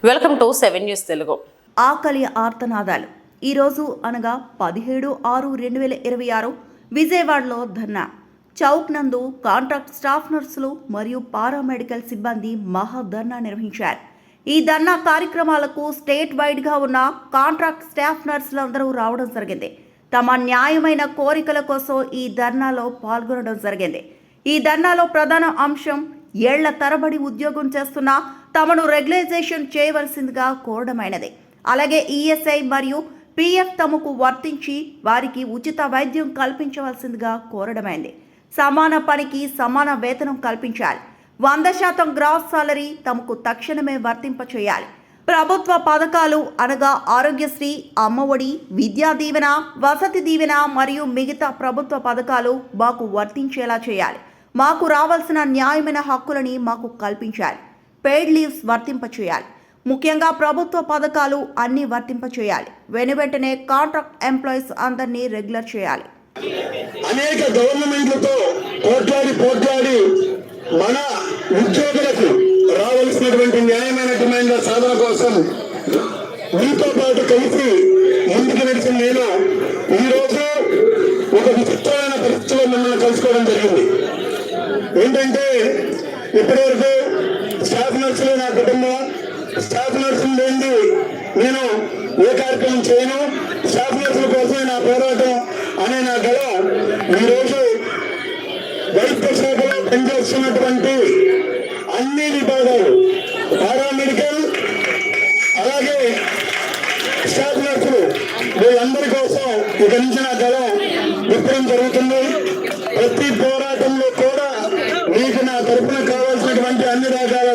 Welcome to 7 news Telugu. ఆకలి ఆర్తనాదాలు ఈరోజు అనగా 17/6/2026 విజయవాడలో ధర్నా చౌక్ నందు కాంట్రాక్ట్ స్టాఫ్ నర్సులు మరియు పారామెడికల్ సిబ్బంది మహాధర్నా నిర్వహించారు. ఈ ధర్నా కార్యక్రమాలకు స్టేట్ వైడ్గా ఉన్న కాంట్రాక్ట్ స్టాఫ్ నర్సులందరూ రావడం జరిగింది. తమ న్యాయమైన కోరికల కోసం ఈ ధర్నాలో పాల్గొనడం జరిగింది. ఈ ధర్నాలో ప్రధాన అంశం ఏళ్ల తరబడి ఉద్యోగం చేస్తున్న తమను రెగ్యులైజేషన్ చేయవలసిందిగా కోరడమైనది. అలాగే ఈఎస్ఐ మరియు పిఎఫ్ తమకు వర్తించి వారికి ఉచిత వైద్యం కల్పించవలసిందిగా కోరడమైంది. సమాన పనికి సమాన వేతనం కల్పించాలి. 100% గ్రాస్ సాలరీ తమకు తక్షణమే వర్తింపచేయాలి. ప్రభుత్వ పథకాలు అనగా ఆరోగ్యశ్రీ, అమ్మఒడి, విద్యా దీవెన, వసతి దీవెన మరియు మిగతా ప్రభుత్వ పథకాలు మాకు వర్తించేలా చేయాలి. మాకు రావాల్సిన న్యాయమైన హక్కులని మాకు కల్పించాలి. పెయిడ్ లీవ్స్ వర్తింపచేయాలి. ముఖ్యంగా ప్రభుత్వ పథకాలు అన్నీ వర్తింపచేయాలి. వెనువెంటనే కాంట్రాక్ట్ ఎంప్లాయీస్ అందరినీ రెగ్యులర్ చేయాలి. అనేక గవర్నమెంట్లతో పోట్లాడి మన ఉద్యోగులకు రావాల్సినటువంటి న్యాయమైన డిమాండ్ల సాధన కోసం మీతో పాటు కలిసి ముందుకు నడిచిన నేను ఈరోజు ఒక విచిత్రమైన పరిస్థితిలో మిమ్మల్ని కలుసుకోవడం జరిగింది. ఏంటంటే ఇప్పటివరకు స్టాఫ్ నర్సులు నా కుటుంబం, స్టాఫ్ నర్సులు లేని నేను ఏ కార్యక్రమం చేయను, స్టాఫ్ నర్సుల కోసమే నా పోరాటం అనే నా గల ఈరోజు వైద్య శాఖలో పనిచేస్తున్నటువంటి అన్ని విభాగాలు, పారామెడికల్ అలాగే స్టాఫ్ నర్సులు వీళ్ళందరి కోసం ఇక నుంచి నా గల విప్పడం జరుగుతుంది. ప్రతి పోరాటంలో కూడా మీకు నా తరఫున కావాల్సినటువంటి అన్ని రకాల